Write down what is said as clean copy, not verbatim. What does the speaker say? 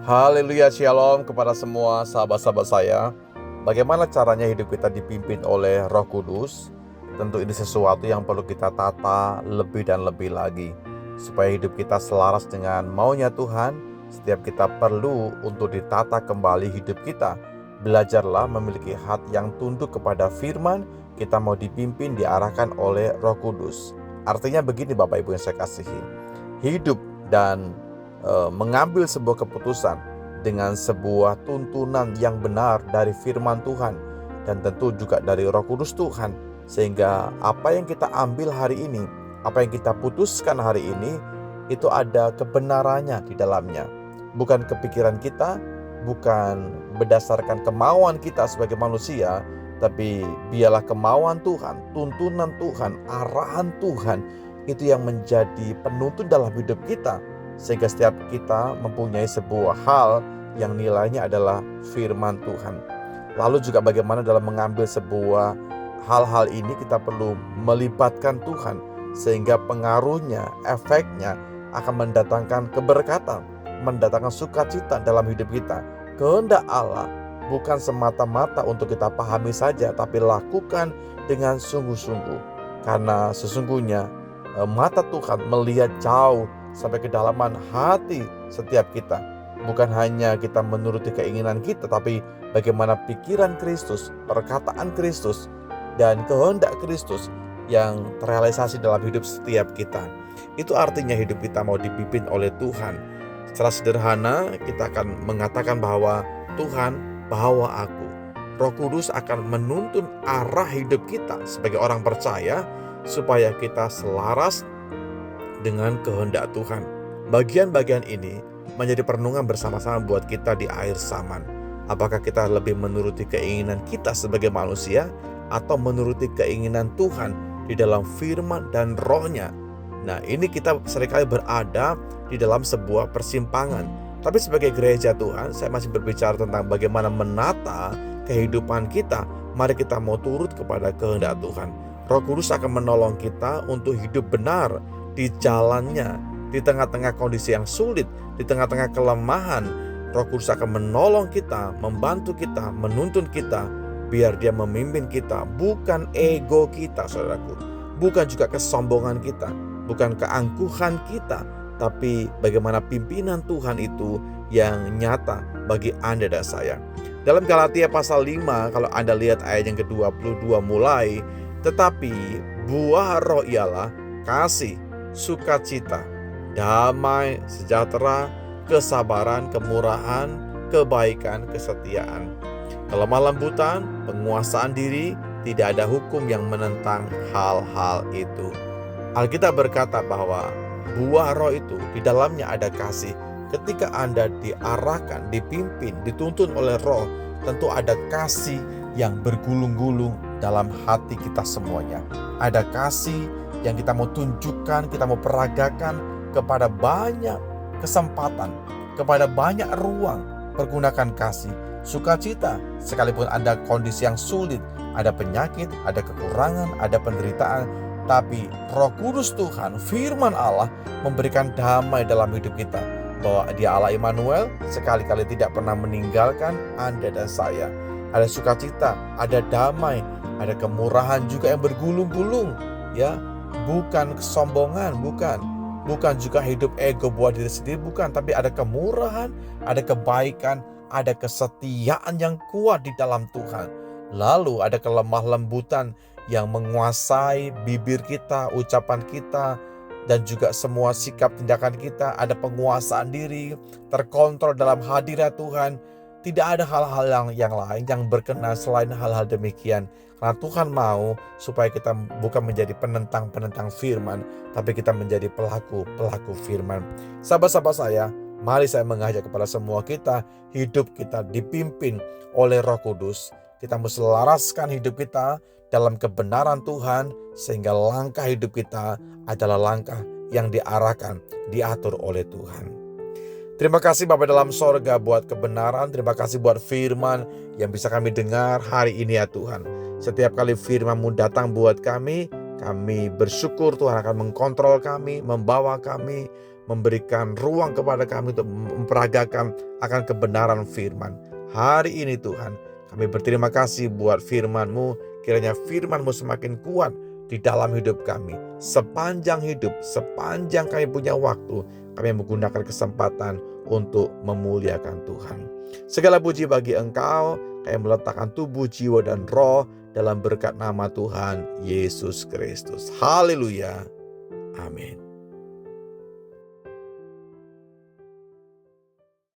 Haleluya, shalom kepada semua sahabat-sahabat saya. Bagaimana caranya hidup kita dipimpin oleh Roh Kudus? Tentu ini sesuatu yang perlu kita tata lebih dan lebih lagi. Supaya hidup kita selaras dengan maunya Tuhan, setiap kita perlu untuk ditata kembali hidup kita. Belajarlah memiliki hati yang tunduk kepada firman, kita mau dipimpin, diarahkan oleh Roh Kudus. Artinya begini Bapak Ibu yang saya kasihi, hidup dan mengambil sebuah keputusan dengan sebuah tuntunan yang benar dari firman Tuhan dan tentu juga dari Roh Kudus Tuhan, sehingga apa yang kita ambil hari ini, apa yang kita putuskan hari ini, itu ada kebenarannya di dalamnya. Bukan kepikiran kita, bukan berdasarkan kemauan kita sebagai manusia, tapi biarlah kemauan Tuhan, tuntunan Tuhan, arahan Tuhan itu yang menjadi penuntun dalam hidup kita, sehingga setiap kita mempunyai sebuah hal yang nilainya adalah firman Tuhan. Lalu juga bagaimana dalam mengambil sebuah hal-hal ini kita perlu melibatkan Tuhan, sehingga pengaruhnya, efeknya akan mendatangkan keberkatan, mendatangkan sukacita dalam hidup kita. Kehendak Allah bukan semata-mata untuk kita pahami saja, tapi lakukan dengan sungguh-sungguh. Karena sesungguhnya mata Tuhan melihat jauh sampai kedalaman hati setiap kita. Bukan hanya kita menuruti keinginan kita, tapi bagaimana pikiran Kristus, perkataan Kristus, dan kehendak Kristus yang terrealisasi dalam hidup setiap kita. Itu artinya hidup kita mau dipimpin oleh Tuhan. Secara sederhana kita akan mengatakan bahwa Tuhan, bawa aku. Roh Kudus akan menuntun arah hidup kita sebagai orang percaya supaya kita selaras dengan kehendak Tuhan. Bagian-bagian ini menjadi perenungan bersama-sama buat kita di akhir zaman. Apakah kita lebih menuruti keinginan kita sebagai manusia atau menuruti keinginan Tuhan di dalam firman dan rohnya? Nah, ini kita seringkali berada di dalam sebuah persimpangan. Tapi sebagai gereja Tuhan, saya masih berbicara tentang bagaimana menata kehidupan kita. Mari kita mau turut kepada kehendak Tuhan. Roh Kudus akan menolong kita untuk hidup benar di jalannya, di tengah-tengah kondisi yang sulit, di tengah-tengah kelemahan. Roh Kudus akan menolong kita, membantu kita, menuntun kita, biar dia memimpin kita. Bukan ego kita, saudaraku, bukan juga kesombongan kita, bukan keangkuhan kita, tapi bagaimana pimpinan Tuhan itu yang nyata bagi Anda dan saya. Dalam Galatia pasal 5, kalau Anda lihat ayat yang ke-22 mulai, tetapi buah roh ialah kasih, sukacita, damai, sejahtera, kesabaran, kemurahan, kebaikan, kesetiaan, kelemah lembutan, penguasaan diri. Tidak ada hukum yang menentang hal-hal itu. Alkitab berkata bahwa buah roh itu di dalamnya ada kasih. Ketika Anda diarahkan, dipimpin, dituntun oleh roh, tentu ada kasih yang bergulung-gulung dalam hati kita semuanya. Ada kasih yang kita mau tunjukkan, kita mau peragakan kepada banyak kesempatan, kepada banyak ruang. Pergunakan kasih, sukacita, sekalipun ada kondisi yang sulit, ada penyakit, ada kekurangan, ada penderitaan, tapi Roh Kudus Tuhan, firman Allah memberikan damai dalam hidup kita. Bahwa Dia Allah Immanuel sekali-kali tidak pernah meninggalkan Anda dan saya. Ada sukacita, ada damai, ada kemurahan juga yang bergulung-gulung, ya. Bukan kesombongan, bukan juga hidup ego buat diri sendiri, bukan, tapi ada kemurahan, ada kebaikan, ada kesetiaan yang kuat di dalam Tuhan. Lalu ada kelemah lembutan yang menguasai bibir kita, ucapan kita, dan juga semua sikap tindakan kita. Ada penguasaan diri, terkontrol dalam hadirat Tuhan. Tidak ada hal-hal yang lain yang berkenan selain hal-hal demikian. Karena Tuhan mau supaya kita bukan menjadi penentang-penentang firman, tapi kita menjadi pelaku-pelaku firman. Sahabat-sahabat saya, mari saya mengajak kepada semua kita, hidup kita dipimpin oleh Roh Kudus. Kita mesti selaraskan hidup kita dalam kebenaran Tuhan, sehingga langkah hidup kita adalah langkah yang diarahkan, diatur oleh Tuhan. Terima kasih Bapa dalam sorga buat kebenaran. Terima kasih buat firman yang bisa kami dengar hari ini ya Tuhan. Setiap kali firman-Mu datang buat kami bersyukur Tuhan akan mengkontrol kami, membawa kami memberikan ruang kepada kami untuk memperagakan akan kebenaran firman. Hari ini Tuhan, kami berterima kasih buat firman-Mu. Kiranya firman-Mu semakin kuat di dalam hidup kami. Sepanjang hidup, sepanjang kami punya waktu, kami menggunakan kesempatan untuk memuliakan Tuhan. Segala puji bagi Engkau, kami meletakkan tubuh, jiwa, dan roh dalam berkat nama Tuhan Yesus Kristus. Haleluya. Amin.